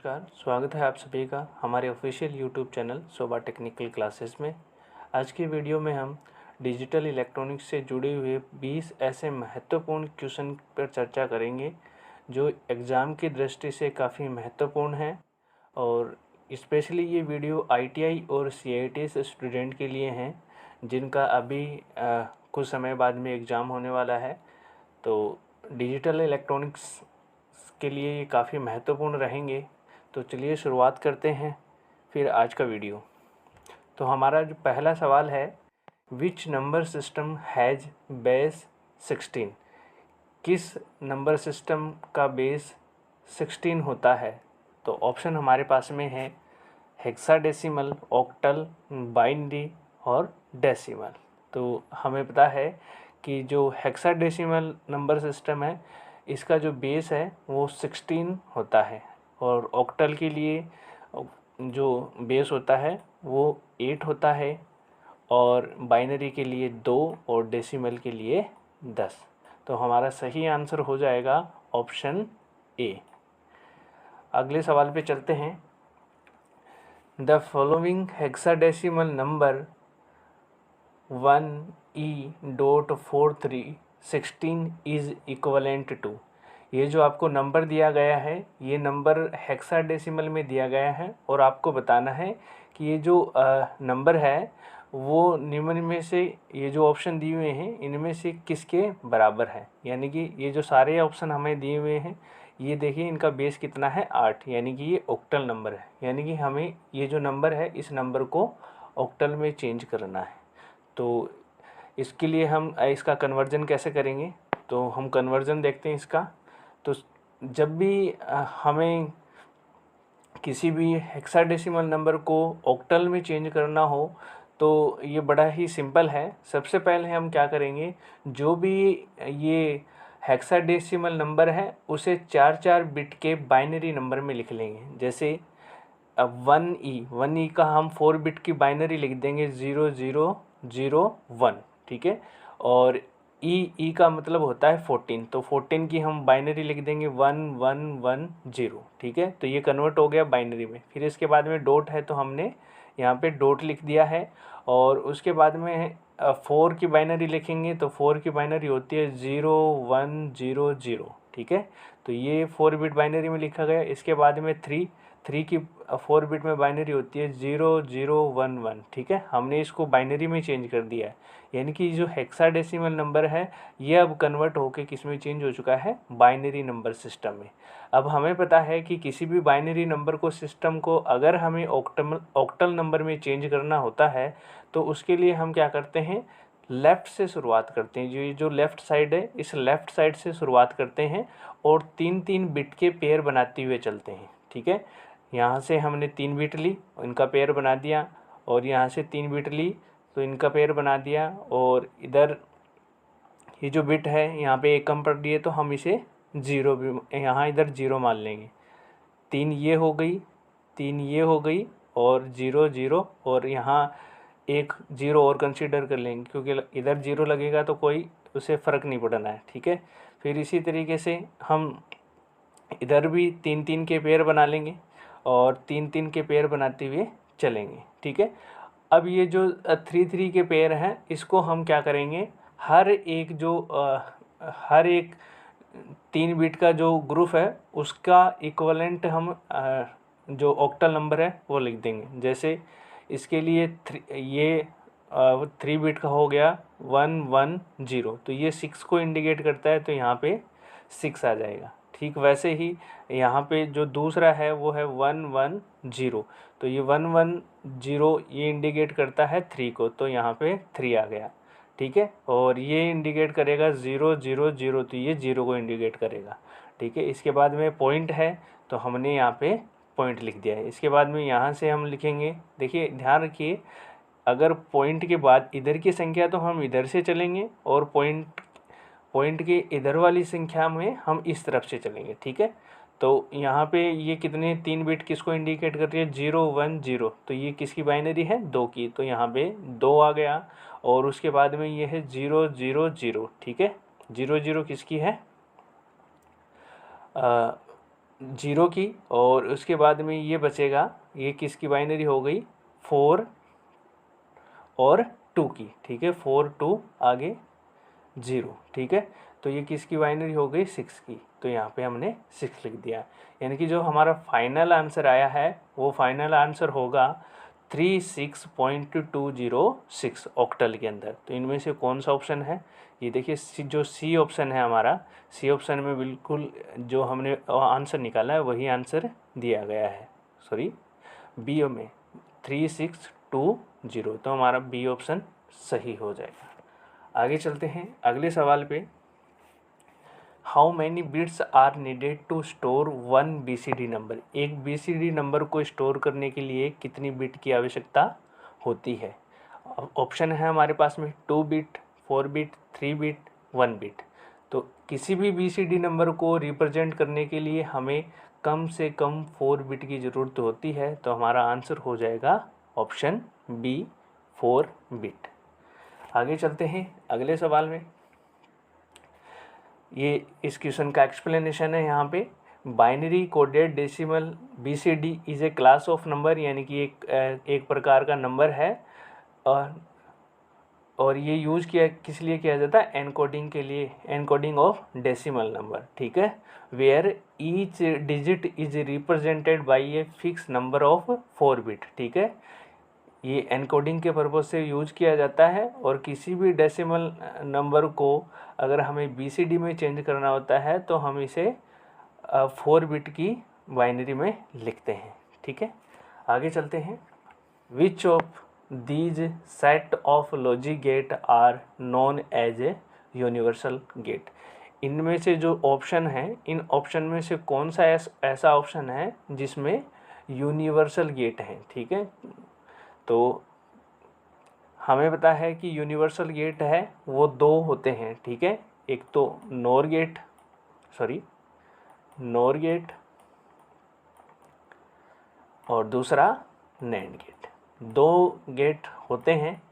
नमस्कार, स्वागत है आप सभी का हमारे ऑफिशियल यूट्यूब चैनल शोभा टेक्निकल क्लासेस में। आज की वीडियो में हम डिजिटल इलेक्ट्रॉनिक्स से जुड़े हुए 20 ऐसे महत्वपूर्ण क्वेश्चन पर चर्चा करेंगे जो एग्ज़ाम की दृष्टि से काफ़ी महत्वपूर्ण हैं और स्पेशली ये वीडियो ITI और CIT स्टूडेंट के लिए हैं जिनका अभी कुछ समय बाद में एग्ज़ाम होने वाला है। तो डिजिटल इलेक्ट्रॉनिक्स के लिए ये काफ़ी महत्वपूर्ण रहेंगे। तो चलिए शुरुआत करते हैं फिर आज का वीडियो। तो हमारा जो पहला सवाल है, which number system has base 16? किस नंबर सिस्टम का बेस 16 होता है? तो ऑप्शन हमारे पास में है हेक्साडेसिमल, ऑक्टल, बाइनरी और डेसिमल। तो हमें पता है कि जो हेक्साडेसिमल नंबर सिस्टम है इसका जो बेस है वो 16 होता है और ऑक्टल के लिए जो बेस होता है वो 8 होता है और बाइनरी के लिए 2 और डेसिमल के लिए 10। तो हमारा सही आंसर हो जाएगा ऑप्शन ए। अगले सवाल पे चलते हैं। The following hexadecimal number 1E.4316 is equivalent to. ये जो आपको नंबर दिया गया है ये नंबर हेक्साडेसिमल में दिया गया है और आपको बताना है कि ये जो नंबर है वो निम्न में से, ये जो ऑप्शन दिए हुए हैं इनमें से किसके बराबर है। यानी कि ये जो सारे ऑप्शन हमें दिए हुए हैं ये देखिए इनका बेस कितना है 8, यानी कि ये ऑक्टल नंबर है। यानी कि हमें ये जो नंबर है इस नंबर को ऑक्टल में चेंज करना है। तो इसके लिए हम इसका कन्वर्जन कैसे करेंगे, तो हम कन्वर्जन देखते हैं इसका। तो जब भी हमें किसी भी हेक्साडेसिमल नंबर को ऑक्टल में चेंज करना हो तो ये बड़ा ही सिंपल है। सबसे पहले हम क्या करेंगे, जो भी ये हेक्साडेसिमल नंबर है उसे 4 बिट के बाइनरी नंबर में लिख लेंगे। जैसे अब 1E का हम 4 बिट की बाइनरी लिख देंगे 0001, ठीक है। और ई का मतलब होता है 14, तो 14 की हम बाइनरी लिख देंगे 1110, ठीक है। तो ये कन्वर्ट हो गया बाइनरी में। फिर इसके बाद में डॉट है तो हमने यहाँ पे डॉट लिख दिया है और उसके बाद में 4 की बाइनरी लिखेंगे तो 4 की बाइनरी होती है 0100, ठीक है। तो ये 4 बिट बाइनरी में लिखा गया। इसके बाद में 3 की 4 बिट में बाइनरी होती है 0011, ठीक है। हमने इसको बाइनरी में चेंज कर दिया है, यानी कि जो हेक्साडेसिमल नंबर है ये अब कन्वर्ट होके किस में चेंज हो चुका है, बाइनरी नंबर सिस्टम में। अब हमें पता है कि किसी भी बाइनरी नंबर को सिस्टम को अगर हमें ऑक्टल नंबर में चेंज करना होता है तो उसके लिए हम क्या करते हैं, लेफ़्ट से शुरुआत करते हैं। जो लेफ़्ट साइड है इस लेफ़्ट साइड से शुरुआत करते हैं और 3 बिट के पेयर बनाते हुए चलते हैं, ठीक है। यहाँ से हमने 3 बिट ली, इनका पेयर बना दिया, और यहाँ से 3 बिट ली तो इनका पेयर बना दिया, और इधर ये जो बिट है यहाँ पे एक कम पड़ रही है तो हम इसे 0 भी यहाँ इधर 0 मान लेंगे। 3 ये हो गई, 3 ये हो गई और 0 और यहाँ एक 0 और कंसीडर कर लेंगे क्योंकि इधर 0 लगेगा तो कोई उसे फ़र्क नहीं पड़ना है, ठीक है। फिर इसी तरीके से हम इधर भी 3 के पेयर बना लेंगे और 3 के पेयर बनाते हुए चलेंगे, ठीक है। अब ये जो 3 के पेयर हैं इसको हम क्या करेंगे, हर एक 3 बिट का जो ग्रुप है उसका इक्वलेंट हम जो ऑक्टल नंबर है वो लिख देंगे। जैसे इसके लिए ये 3 बिट का हो गया 110, तो ये 6 को इंडिकेट करता है तो यहाँ पे 6 आ जाएगा। ठीक वैसे ही यहाँ पे जो दूसरा है वो है 110, तो ये 110 ये इंडिकेट करता है 3 को, तो यहाँ पे 3 आ गया, ठीक है। और ये इंडिकेट करेगा 000, तो ये 0 को इंडिकेट करेगा, ठीक है। इसके बाद में पॉइंट है तो हमने यहाँ पे पॉइंट लिख दिया है। इसके बाद में यहाँ से हम लिखेंगे, देखिए ध्यान रखिए, अगर पॉइंट के बाद इधर की संख्या तो हम इधर से चलेंगे और पॉइंट के इधर वाली संख्या में हम इस तरफ से चलेंगे, ठीक है। तो यहाँ पे ये कितने 3 बिट किसको इंडिकेट कर रही है, 010, तो ये किसकी बाइनरी है, 2 की, तो यहाँ पे 2 आ गया। और उसके बाद में ये है 000, ठीक है। 00 किसकी है, जीरो की, और उसके बाद में ये बचेगा, ये किसकी बाइनरी हो गई, 4 और 2 की, ठीक है, 4 2 आगे 0, ठीक है। तो ये किसकी बाइनरी हो गई, 6 की, तो यहाँ पे हमने 6 लिख दिया। यानी कि जो हमारा फाइनल आंसर आया है वो फाइनल आंसर होगा 36.206 ऑक्टल के अंदर। तो इनमें से कौन सा ऑप्शन है, ये देखिए जो सी ऑप्शन है हमारा, सी ऑप्शन में बिल्कुल जो हमने आंसर निकाला है वही आंसर दिया गया है, सॉरी बी में 3620, तो हमारा बी ऑप्शन सही हो जाएगा। आगे चलते हैं अगले सवाल पे। How many bits are needed to store 1 BCD number, एक BCD नंबर को स्टोर करने के लिए कितनी बिट की आवश्यकता होती है। ऑप्शन है हमारे पास में 2 बिट, 4 बिट, 3 बिट, 1 बिट। तो किसी भी BCD नंबर को रिप्रेजेंट करने के लिए हमें कम से कम 4 बिट की ज़रूरत होती है, तो हमारा आंसर हो जाएगा ऑप्शन बी, 4 बिट। आगे चलते हैं अगले सवाल में। ये इस क्वेश्चन का एक्सप्लेनेशन है यहाँ पे। Binary coded decimal BCD is a class of number, यानी कि एक प्रकार का नंबर है, और ये यूज़ किस लिए किया जाता है, एनकोडिंग के लिए, एनकोडिंग ऑफ डेसिमल नंबर, ठीक है। Where each digit is represented by a fix number of 4 bit, ठीक है। ये एनकोडिंग के पर्पज़ से यूज किया जाता है, और किसी भी डेसिमल नंबर को अगर हमें BCD में चेंज करना होता है तो हम इसे 4 बिट की बाइनरी में लिखते हैं, ठीक है। आगे चलते हैं। Which of these set of logic gate are known as a universal gate, इनमें से जो ऑप्शन है, इन ऑप्शन में से कौन सा ऐसा ऑप्शन है जिसमें यूनिवर्सल गेट है, ठीक है। तो हमें पता है कि यूनिवर्सल गेट है वो 2 होते हैं, ठीक है। एक तो नॉर गेट और दूसरा नैंड गेट। 2 गेट होते हैं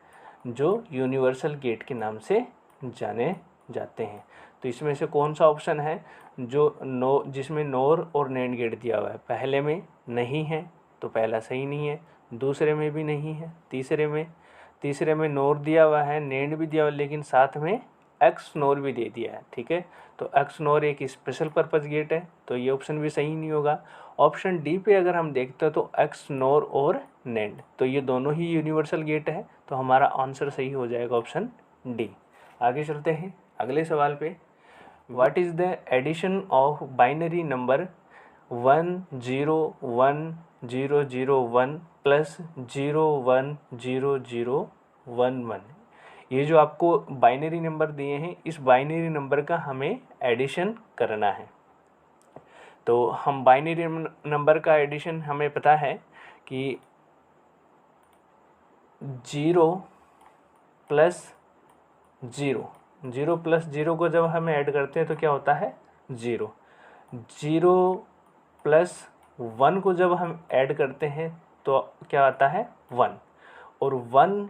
जो यूनिवर्सल गेट के नाम से जाने जाते हैं। तो इसमें से कौन सा ऑप्शन है जो जिसमें नॉर और नैंड गेट दिया हुआ है, पहले में नहीं है तो पहला सही नहीं है, दूसरे में भी नहीं है, तीसरे में नॉर दिया हुआ है, नैंड भी दिया हुआ है, लेकिन साथ में एक्स नॉर भी दे दिया है, ठीक है। तो एक्स नॉर एक स्पेशल पर्पज़ गेट है, तो ये ऑप्शन भी सही नहीं होगा। ऑप्शन डी पे अगर हम देखते हैं तो एक्स नॉर और नैंड, तो ये दोनों ही यूनिवर्सल गेट है, तो हमारा आंसर सही हो जाएगा ऑप्शन डी। आगे चलते हैं अगले सवाल पे। What is the addition of binary number 101001 plus 010011। ये जो आपको बाइनरी नंबर दिए हैं, इस बाइनरी नंबर का हमें एडिशन करना है। तो हम बाइनरी नंबर का एडिशन हमें पता है कि 0 प्लस 0 को जब हम ऐड करते हैं तो क्या होता है 0 प्लस 1 को जब हम ऐड करते हैं तो क्या आता है 1, और 1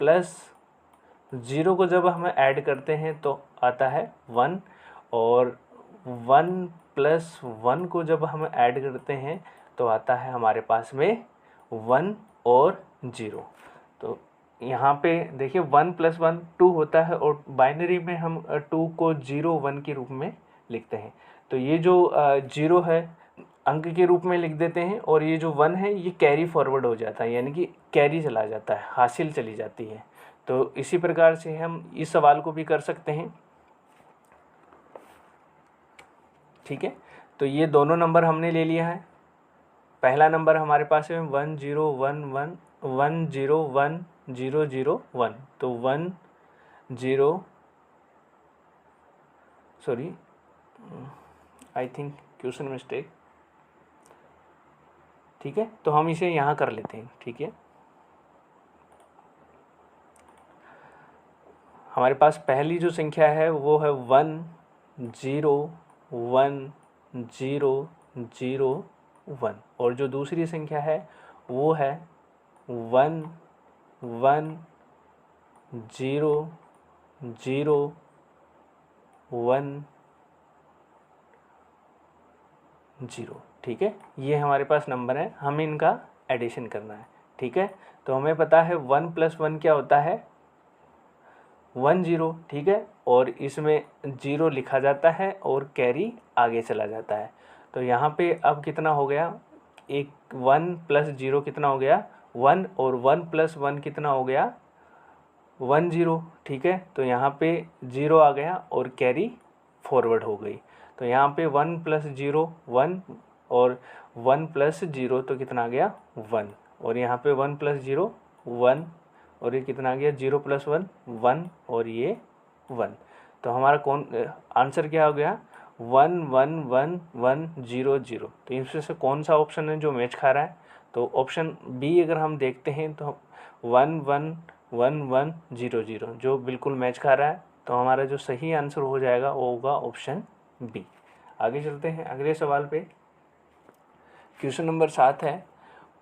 प्लस 0 को जब हम ऐड करते हैं तो आता है 1, और 1 प्लस 1 को जब हम ऐड करते हैं तो आता है हमारे पास में 1 और 0। तो यहाँ पे देखिए 1 + 1 2 होता है, और बाइनरी में हम 2 को 0 1 के रूप में लिखते हैं। तो ये जो 0 है अंक के रूप में लिख देते हैं, और ये जो 1 है ये कैरी फॉरवर्ड हो जाता है, यानी कि कैरी चला जाता है, हासिल चली जाती है। तो इसी प्रकार से हम इस सवाल को भी कर सकते हैं, ठीक है। तो ये दोनों नंबर हमने ले लिया है। पहला नंबर हमारे पास है 1011 101001, तो 10 आई थिंक क्वेश्चन मिस्टेक, ठीक है। तो हम इसे यहाँ कर लेते हैं, ठीक है। हमारे पास पहली जो संख्या है वो है 101001, और जो दूसरी संख्या है वो है 110011। 0। ठीक है, ये हमारे पास नंबर है, हमें इनका एडिशन करना है। ठीक है, तो हमें पता है 1 + 1 क्या होता है 1 0। ठीक है, और इसमें 0 लिखा जाता है और कैरी आगे चला जाता है। तो यहाँ पे अब कितना हो गया, एक 1 + 0 कितना हो गया 1, और 1 + 1 कितना हो गया 1 0। ठीक है, तो यहाँ पे 0 आ गया और कैरी फॉरवर्ड हो गई। तो यहाँ पे 1 + 0 1, और 1 + 0 तो कितना आ गया 1, और यहाँ पे 1 + 0 1, और ये कितना आ गया 0 + 1 1, और ये 1। तो हमारा कौन आंसर क्या हो गया 1 1 1 1 0 0। तो इसमें से कौन सा ऑप्शन है जो मैच खा रहा है, तो ऑप्शन बी अगर हम देखते हैं तो 1 1 1 1 0 0 जो बिल्कुल मैच खा रहा है। तो हमारा जो सही आंसर हो जाएगा वो होगा ऑप्शन बी। आगे चलते हैं अगले सवाल पे। क्वेश्चन नंबर 7 है,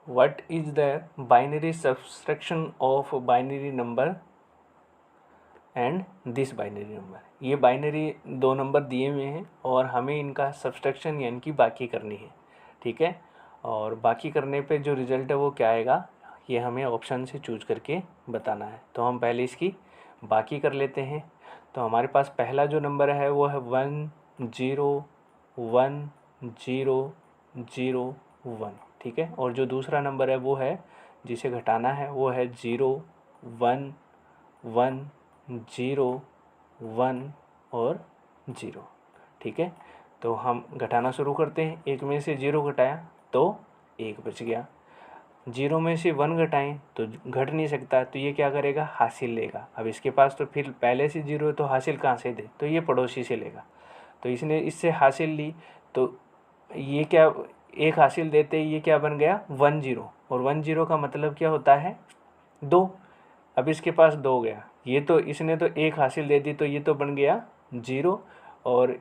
what is the binary subtraction of binary number and this binary number. ये बाइनरी दो नंबर दिए हुए हैं और हमें इनका सब्सट्रैक्शन यानी कि बाकी करनी है। ठीक है, और बाकी करने पे जो रिज़ल्ट है वो क्या आएगा, ये हमें ऑप्शन से चूज करके बताना है। तो हम पहले इसकी बाकी कर लेते हैं। तो हमारे पास पहला जो नंबर है वो है 1 0 1 0 0 1। ठीक है, और जो दूसरा नंबर है वो है जिसे घटाना है वो है 0 1 1 0 1 और 0। ठीक है, तो हम घटाना शुरू करते हैं। एक में से 0 घटाया तो 1 बच गया, 0 में से 1 घटाएं तो घट नहीं सकता, तो ये क्या करेगा हासिल लेगा। अब इसके पास तो फिर पहले से 0 है तो हासिल कहाँ से दे, तो ये पड़ोसी से लेगा। तो इसने इससे हासिल ली तो ये क्या, एक हासिल देते ही ये क्या बन गया 1 0, और 1 0 का मतलब क्या होता है 2। अब इसके पास 2 गया, ये तो इसने तो एक हासिल दे दी तो ये तो बन गया 0, और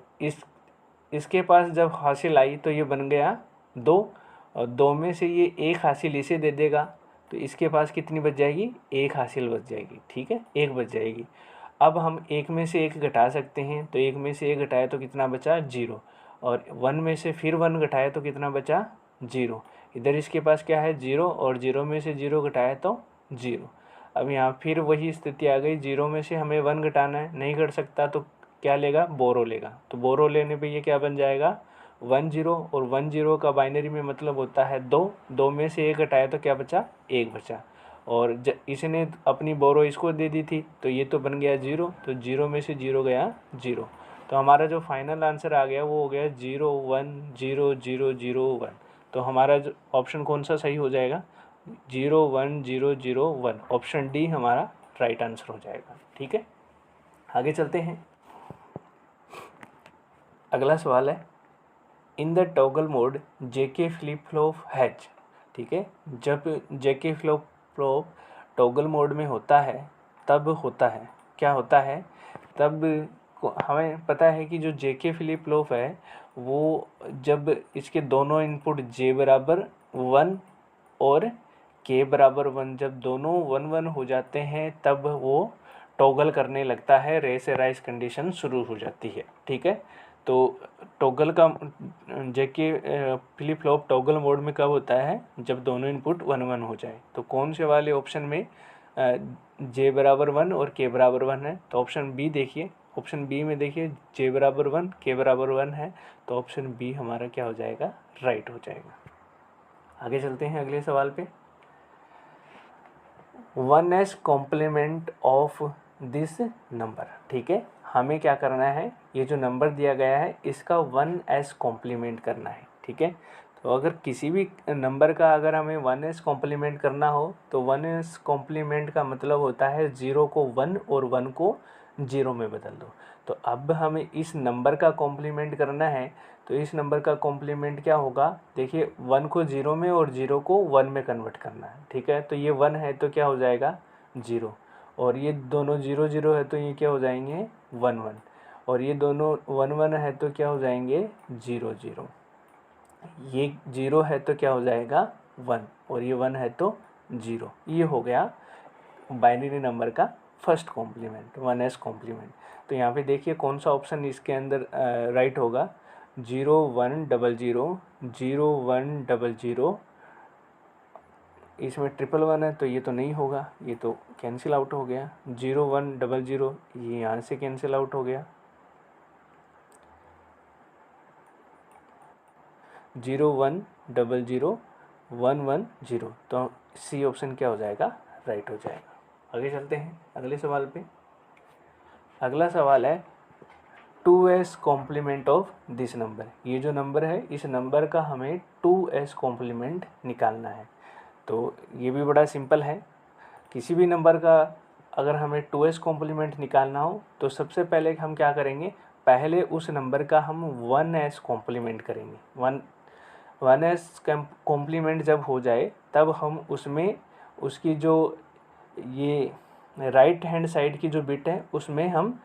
इसके पास जब हासिल आई तो ये बन गया 2, और 2 में से ये एक हासिल इसे दे देगा तो इसके पास कितनी बच जाएगी, एक हासिल बच जाएगी। ठीक है, एक बच जाएगी। अब हम एक में से एक घटा सकते हैं, तो एक में से एक घटाया तो कितना बचा 0, और 1 में से फिर 1 घटाया तो कितना बचा 0। इधर इसके पास क्या है 0, और 0 में से 0 घटाया तो 0। अब यहाँ फिर वही स्थिति आ गई, 0 में से हमें 1 घटाना है, नहीं घट सकता तो क्या लेगा बोरो लेगा। तो बोरो लेने पे ये क्या बन जाएगा 1 0, और 1 0 का बाइनरी में मतलब होता है 2। 2 में से 1 घटाया तो क्या बचा 1 बचा, और इसने अपनी बोरो इसको दे दी थी तो ये तो बन गया 0, तो 0 में से 0 गया 0। तो हमारा जो फाइनल आंसर आ गया वो हो गया 0 1 0 0 0 1। तो हमारा जो ऑप्शन कौन सा सही हो जाएगा 0 1 0 0 1, ऑप्शन डी हमारा राइट आंसर हो जाएगा। ठीक है, आगे चलते हैं। अगला सवाल है, in the toggle mode JK flip flop has. ठीक है, जब JK flip flop toggle mode में होता है तब होता है क्या होता है, तब हमें पता है कि जो जेके फ्लिप फ्लॉप है वो जब इसके दोनों इनपुट जे बराबर 1 और के बराबर 1, जब दोनों 1 1 हो जाते हैं तब वो टॉगल करने लगता है, रेस राइस कंडीशन शुरू हो जाती है। ठीक है, तो टॉगल का JK flip flop toggle mode में कब होता है, जब दोनों इनपुट 1 1 हो जाए। तो कौन से वाले ऑप्शन में जे बराबर 1 और के बराबर 1 है, तो ऑप्शन बी देखिए। ऑप्शन बी में देखिए जे बराबर 1 के बराबर 1 है, तो ऑप्शन बी हमारा क्या हो जाएगा राइट हो जाएगा। आगे चलते हैं अगले सवाल पे। 1s complement of this number. ठीक है, हमें क्या करना है, ये जो नंबर दिया गया है इसका 1s कॉम्प्लीमेंट करना है। ठीक है, तो अगर किसी भी नंबर का अगर हमें 1s कॉम्प्लीमेंट करना हो तो 1s कॉम्प्लीमेंट का मतलब होता है 0 को 1 और 1 को 0 में बदल दो। तो अब हमें इस नंबर का कॉम्प्लीमेंट करना है, तो इस नंबर का कॉम्प्लीमेंट क्या होगा, देखिए 1 को 0 में और 0 को 1 में कन्वर्ट करना है। ठीक है, तो ये 1 है तो क्या हो जाएगा 0, और ये दोनों 0 0 है तो ये क्या हो जाएंगे 1 1, और ये दोनों 1 1 है तो क्या हो जाएंगे 0 0। ये 0 है तो क्या हो जाएगा 1, और ये 1 है तो 0। ये हो गया बाइनरी नंबर का फर्स्ट कॉम्प्लीमेंट 1s कॉम्प्लीमेंट। तो यहाँ पे देखिए कौन सा ऑप्शन इसके अंदर राइट होगा, 0100, इसमें 111 है तो ये तो नहीं होगा, ये तो कैंसिल आउट हो गया। 0100 ये यहाँ से कैंसिल आउट हो गया। 0100 तो सी ऑप्शन क्या हो जाएगा, राइट हो जाएगा। आगे चलते हैं अगले सवाल पे। अगला सवाल है 2s complement of this number. ये जो नंबर है इस नंबर का हमें 2s कॉम्प्लीमेंट निकालना है। तो ये भी बड़ा सिंपल है। किसी भी नंबर का अगर हमें 2s कॉम्प्लीमेंट निकालना हो तो सबसे पहले हम क्या करेंगे, पहले उस नंबर का हम 1s कॉम्प्लीमेंट करेंगे। 1s कॉम्प्लीमेंट जब हो जाए तब हम उसमें उसकी जो ये राइट हैंड साइड की जो बिट है उसमें हम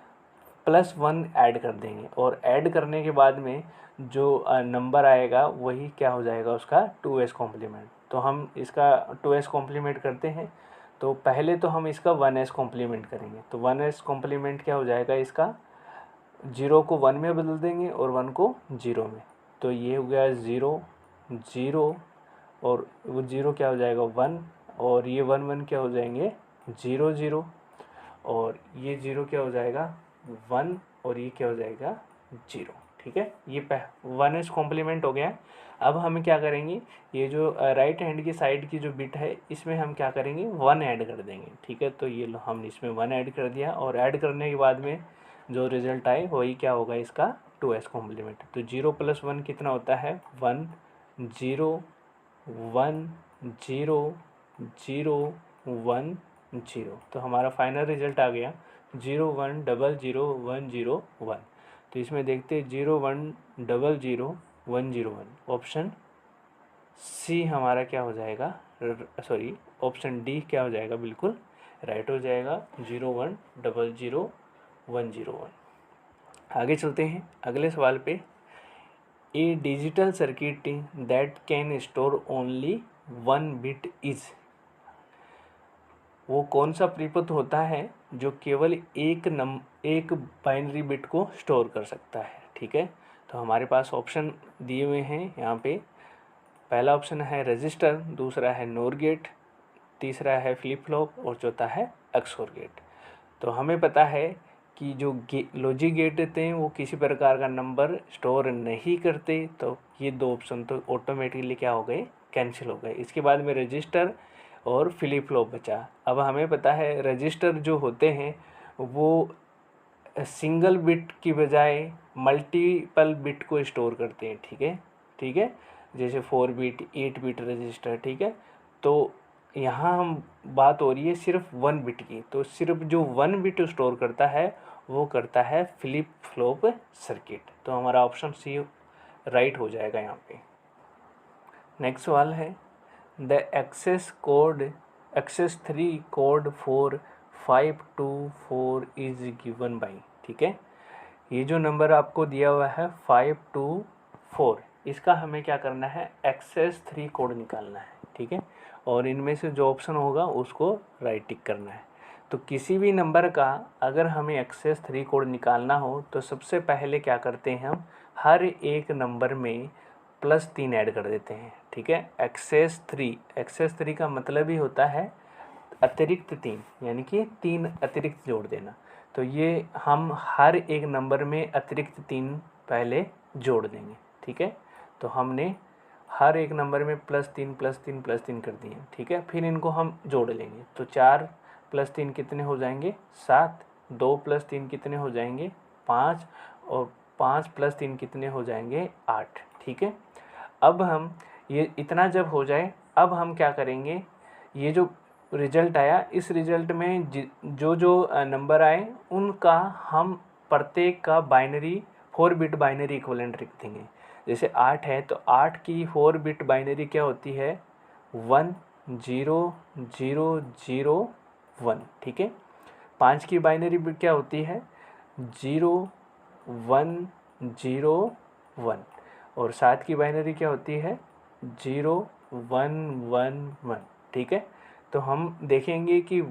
+1 ऐड कर देंगे, और ऐड करने के बाद में जो नंबर आएगा वही क्या हो जाएगा, उसका 2s कॉम्प्लीमेंट। तो हम इसका 2s कॉम्प्लीमेंट करते हैं। तो पहले तो हम इसका 1s कॉम्प्लीमेंट करेंगे। तो 1s कॉम्प्लीमेंट क्या हो जाएगा, इसका 0 को 1 में बदल देंगे और 1 को 0 में। तो ये हो गया 0 0, और वो 0 क्या हो जाएगा 1, और ये 1 1 क्या हो जाएंगे 0 0, और ये 0 क्या हो जाएगा 1, और ये क्या हो जाएगा 0। ठीक है, ये 1s कॉम्प्लीमेंट हो गया। अब हम क्या करेंगे, ये जो राइट हैंड की साइड की जो बिट है इसमें हम क्या करेंगे 1 ऐड कर देंगे। ठीक है, तो ये लो हम इसमें 1 ऐड कर दिया, और ऐड करने के बाद में जो रिज़ल्ट आए वही क्या होगा, इसका 2s कॉम्प्लीमेंट। तो 0 + 1 कितना होता है 1 0 1 0 0 1 0। तो हमारा फाइनल रिजल्ट आ गया 01000101। तो इसमें देखते 01001001। ऑप्शन सी हमारा क्या हो जाएगा, सॉरी ऑप्शन डी क्या हो जाएगा, बिल्कुल राइट हो जाएगा 01001001। आगे चलते हैं अगले सवाल पे। A digital circuit that can store only 1 bit is. वो कौन सा प्रीपथ होता है जो केवल एक बाइनरी बिट को स्टोर कर सकता है। ठीक है, तो हमारे पास ऑप्शन दिए हुए हैं यहाँ पे। पहला ऑप्शन है रजिस्टर, दूसरा है नोर गेट, तीसरा है फ्लिप फ्लॉप, और चौथा है एक्सोर गेट। तो हमें पता है कि जो लॉजिक गेट होते हैं वो किसी प्रकार का नंबर स्टोर नहीं करते, तो ये दो ऑप्शन तो ऑटोमेटिकली क्या हो गए, कैंसिल हो गए। इसके बाद में रजिस्टर और फ्लिप फ्लॉप बचा। अब हमें पता है रजिस्टर जो होते हैं वो सिंगल बिट की बजाय मल्टीपल बिट को स्टोर करते हैं। ठीक है, ठीक है, जैसे 4 बिट 8 बिट रजिस्टर। ठीक है, तो यहाँ हम बात हो रही है सिर्फ 1 बिट की। तो सिर्फ जो 1 बिट स्टोर करता है वो करता है फ्लिप फ्लॉप सर्किट। तो हमारा ऑप्शन सी राइट हो जाएगा यहाँ पे। नेक्स्ट सवाल है the excess 3 code for 524 is given by. ठीक है, ये जो नंबर आपको दिया हुआ है 524, इसका हमें क्या करना है, एक्सेस 3 कोड निकालना है। ठीक है, और इनमें से जो ऑप्शन होगा उसको राइट टिक करना है। तो किसी भी नंबर का अगर हमें एक्सेस 3 कोड निकालना हो तो सबसे पहले क्या करते हैं, हम हर एक नंबर में +3 ऐड कर देते हैं। ठीक है, एक्सेस 3 का मतलब ही होता है अतिरिक्त 3, यानी कि 3 अतिरिक्त जोड़ देना। तो ये हम हर एक नंबर में अतिरिक्त 3 पहले जोड़ देंगे। ठीक है, तो हमने हर एक नंबर में +3 +3 +3 कर दिए। ठीक है, फिर इनको हम जोड़ लेंगे। तो 4 + 3 कितने हो जाएंगे 7, 2 + 3 कितने हो जाएंगे 5, और 5 + 3 कितने हो जाएंगे 8। ठीक है, अब हम ये इतना जब हो जाए अब हम क्या करेंगे, ये जो रिजल्ट आया इस रिजल्ट में जो जो नंबर आए उनका हम प्रत्येक का बाइनरी 4 बिट बाइनरी इक्विवेलेंट लिख देंगे। जैसे 8 है तो 8 की 4 बिट बाइनरी क्या होती है 1 0 0 0 1। ठीक है, 5 की बाइनरी बिट क्या होती है 0 1 0 1, और 7 की बाइनरी क्या होती है 0 1 1 1। ठीक है, तो हम देखेंगे कि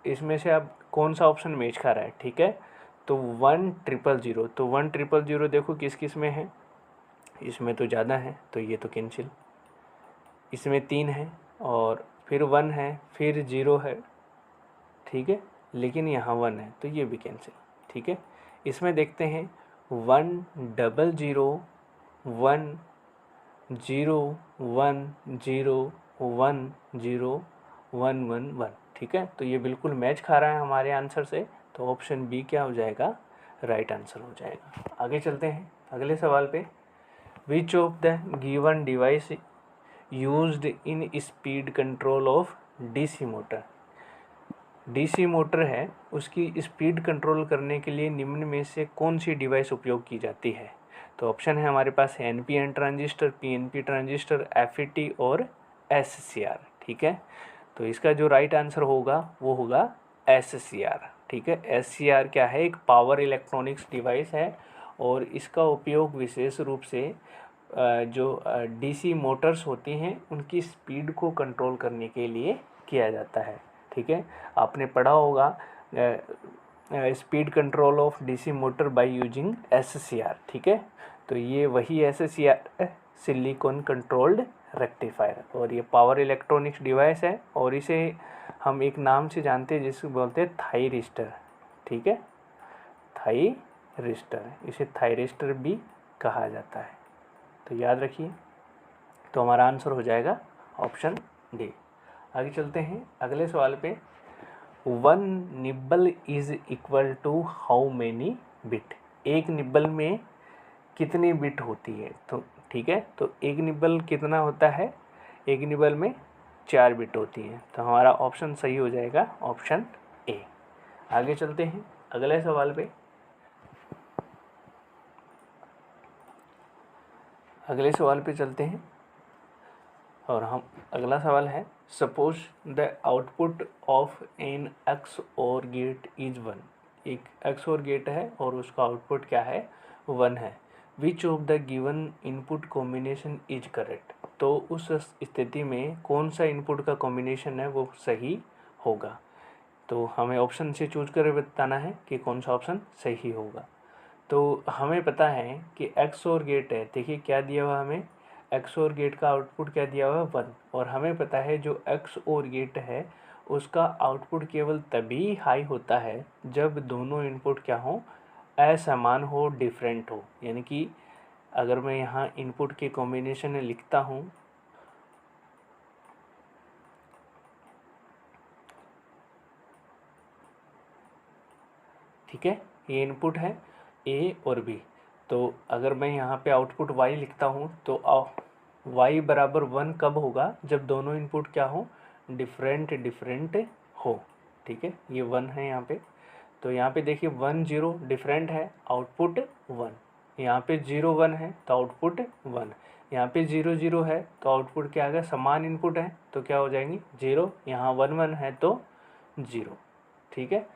इसमें से अब कौन सा ऑप्शन मैच खा रहा है। ठीक है, तो 1 0 0 0, तो 1 0 0 0 देखो किस किस में है इसमें तो ज़्यादा है तो ये तो कैंसिल, इसमें 3 है और फिर 1 है, फिर 0 है, ठीक है, लेकिन यहाँ 1 है तो ये भी कैंसिल, ठीक है। इसमें देखते हैं 1001010101111, ठीक है। तो ये बिल्कुल मैच खा रहा है हमारे आंसर से, तो ऑप्शन बी क्या हो जाएगा, राइट आंसर हो जाएगा। आगे चलते हैं अगले सवाल पे। Which of the given device used in speed control of DC motor. DC motor है, उसकी स्पीड कंट्रोल करने के लिए निम्न में से कौन सी डिवाइस उपयोग की जाती है। तो ऑप्शन है हमारे पास NPN transistor, PNP transistor, FET और एससीआर, ठीक है। तो इसका जो राइट आंसर होगा वो होगा एससीआर, ठीक है। एससीआर क्या है, एक पावर इलेक्ट्रॉनिक्स डिवाइस है और इसका उपयोग विशेष रूप से जो डीसी मोटर्स होती हैं उनकी स्पीड को कंट्रोल करने के लिए किया जाता है, ठीक है। आपने पढ़ा होगा speed control of DC motor by using SCR, ठीक है। तो ये वही एससीआर सिलिकॉन कंट्रोल्ड रेक्टिफायर, और ये पावर इलेक्ट्रॉनिक्स डिवाइस है और इसे हम एक नाम से जानते हैं जिसको बोलते हैं थायरिस्टर, ठीक है। थायरिस्टर, इसे थायरिस्टर भी कहा जाता है, तो याद रखिए। तो हमारा आंसर हो जाएगा ऑप्शन डी। आगे चलते हैं अगले सवाल पे। 1 nibble is equal to how many bit. एक निब्बल में कितनी बिट होती है, तो ठीक है। तो एक निब्बल कितना होता है, एक निब्बल में 4 बिट होती है, तो हमारा ऑप्शन सही हो जाएगा ऑप्शन ए। आगे चलते हैं अगले सवाल पे। अगले सवाल पे चलते हैं और हम अगला सवाल है, suppose the output of an X or gate is 1। एक एक्स और गेट है और उसका आउटपुट क्या है, 1 है। Which of the given input combination is correct. तो उस स्थिति में कौन सा इनपुट का कॉम्बिनेशन है वो सही होगा। तो हमें ऑप्शन से चूज कर बताना है कि कौन सा ऑप्शन सही होगा। तो हमें पता है कि एक्स और गेट है, देखिए क्या दिया हुआ हमें, एक्स और गेट का आउटपुट क्या दिया हुआ है 1, और हमें पता है जो एक्स और गेट है उसका आउटपुट केवल तभी हाई होता है जब दोनों इनपुट क्या हो, असमान हो, डिफरेंट हो। यानी कि अगर मैं यहाँ इनपुट के कॉम्बिनेशन में लिखता हूँ, ठीक है, ये इनपुट है ए और बी, तो अगर मैं यहाँ पे आउटपुट वाई लिखता हूँ तो वाई बराबर 1 कब होगा, जब दोनों इनपुट क्या हो, डिफरेंट हो, ठीक है। ये 1 है यहाँ पे, तो यहाँ पे देखिए 1 0 डिफरेंट है, आउटपुट 1। यहाँ पे 0 1 है तो आउटपुट 1। यहाँ पे 0 0 है तो आउटपुट क्या आ गया, समान इनपुट है तो क्या हो जाएंगी 0, यहाँ 1 1 है तो 0, ठीक है।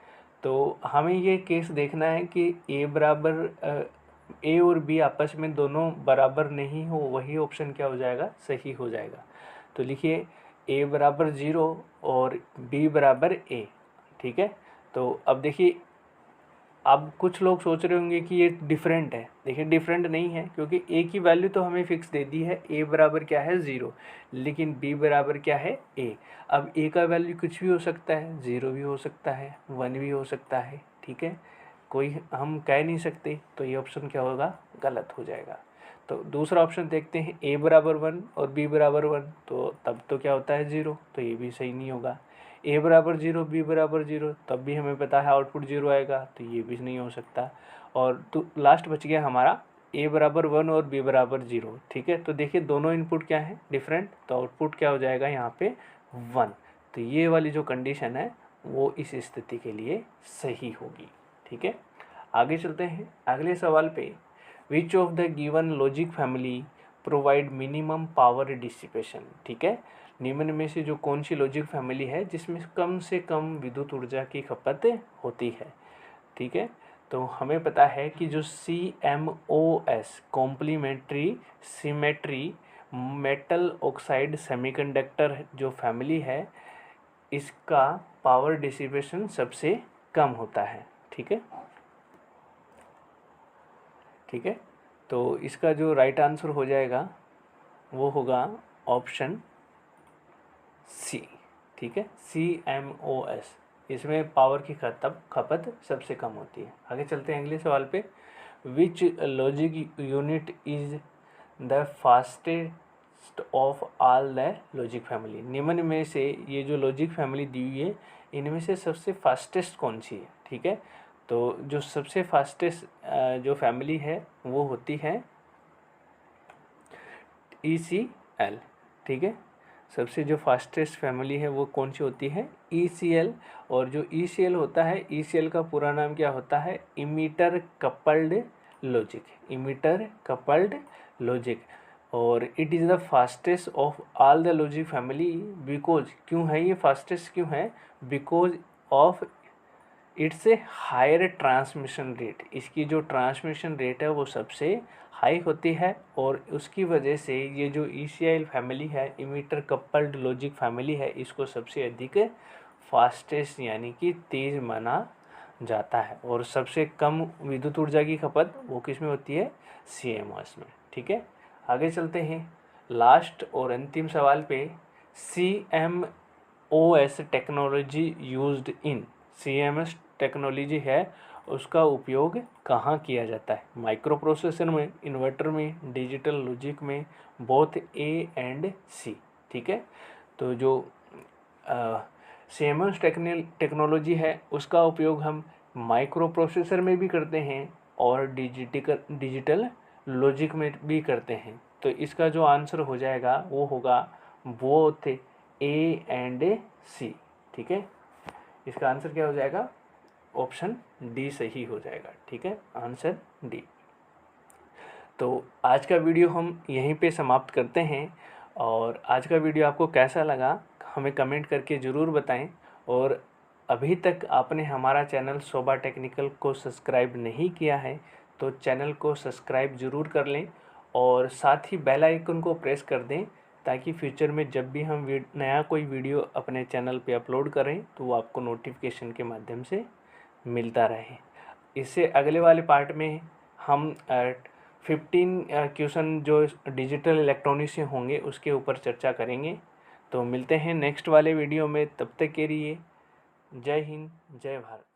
तो हमें ये केस देखना है कि ए बराबर ए और बी आपस में दोनों बराबर नहीं हो, वही ऑप्शन क्या हो जाएगा, सही हो जाएगा। तो लिखिए ए बराबर 0 और बी बराबर ए, ठीक है। तो अब देखिए, अब कुछ लोग सोच रहे होंगे कि ये डिफरेंट है, देखिए डिफरेंट नहीं है क्योंकि ए की वैल्यू तो हमें फिक्स दे दी है, ए बराबर क्या है 0, लेकिन बी बराबर क्या है ए। अब ए का वैल्यू कुछ भी हो सकता है, 0 भी हो सकता है, 1 भी हो सकता है, ठीक है, कोई हम कह नहीं सकते, तो ये ऑप्शन क्या होगा, गलत हो जाएगा। तो दूसरा ऑप्शन देखते हैं, ए बराबर 1 और बी बराबर 1, तो तब तो क्या होता है 0, तो ये भी सही नहीं होगा। ए बराबर 0 बी बराबर 0, तब भी हमें पता है आउटपुट 0 आएगा, तो ये भी नहीं हो सकता। और तो लास्ट बच गया हमारा ए बराबर 1 और बी बराबर 0, ठीक है। तो देखिए दोनों इनपुट क्या है, डिफरेंट, तो आउटपुट क्या हो जाएगा यहाँ पे 1। तो ये वाली जो कंडीशन है वो इस स्थिति के लिए सही होगी, ठीक है। आगे चलते हैं अगले सवाल पे। Which of the given logic family provide minimum power dissipation, ठीक है। निम्न में से जो कौन सी लॉजिक फैमिली है जिसमें कम से कम विद्युत ऊर्जा की खपत होती है, ठीक है। तो हमें पता है कि जो CMOS complementary symmetry metal oxide semiconductor जो फैमिली है, इसका पावर डिसिपेशन सबसे कम होता है, ठीक है, ठीक है। तो इसका जो राइट आंसर हो जाएगा वो होगा ऑप्शन सी। ठीक है, CMOS। इसमें पावर की खपत सबसे कम होती है। आगे चलते हैं अगले सवाल पे। Which logic unit is the fastest of all the logic family. निम्न में से ये जो लॉजिक फैमिली दी हुई है इनमें से सबसे फास्टेस्ट कौन सी है। ठीक है, तो जो सबसे फास्टेस्ट जो फैमिली है वो होती है ECL। ठीक है, सबसे जो फास्टेस्ट फैमिली है वो कौन सी होती है, ECL। और जो ECL होता है, ECL का पूरा नाम क्या होता है, emitter coupled logic. Emitter coupled logic. और it is the fastest of all the logic family because, क्यों है ये फास्टेस्ट क्यों है, because of its a higher transmission rate. इसकी जो ट्रांसमिशन रेट है वो सबसे हाई होती है और उसकी वजह से ये जो ECL फैमिली है, इमीटर कपल्ड लॉजिक फैमिली है, इसको सबसे अधिक फास्टेस्ट यानी कि तेज़ माना जाता है। और सबसे कम विद्युत ऊर्जा की खपत वो किस में होती है, CMOS में। ठीक है, आगे चलते हैं लास्ट और अंतिम सवाल पे। CMOS technology used in. CMOS technology है उसका उपयोग कहाँ किया जाता है, माइक्रो प्रोसेसर में, इन्वर्टर में, डिजिटल लॉजिक में, बोथ A एंड C। ठीक है, तो जो CMOS टेक्नोलॉजी है उसका उपयोग हम माइक्रो प्रोसेसर में भी करते हैं और डिजिटल लॉजिक में भी करते हैं। तो इसका जो आंसर हो जाएगा वो होगा बोथ A एंड C। ठीक है, इसका आंसर क्या हो जाएगा, ऑप्शन डी सही हो जाएगा। ठीक है, आंसर डी। तो आज का वीडियो हम यहीं पे समाप्त करते हैं। और आज का वीडियो आपको कैसा लगा हमें कमेंट करके ज़रूर बताएं। और अभी तक आपने हमारा चैनल शोभा टेक्निकल को सब्सक्राइब नहीं किया है तो चैनल को सब्सक्राइब ज़रूर कर लें और साथ ही बेल आइकन को प्रेस कर दें ताकि फ्यूचर में जब भी हम नया कोई वीडियो अपने चैनल पे अपलोड करें तो वो आपको नोटिफिकेशन के माध्यम से मिलता रहे। इससे अगले वाले पार्ट में हम 15 क्वेश्चन जो डिजिटल इलेक्ट्रॉनिक्स से होंगे उसके ऊपर चर्चा करेंगे। तो मिलते हैं नेक्स्ट वाले वीडियो में, तब तक के लिए जय हिंद, जय भारत।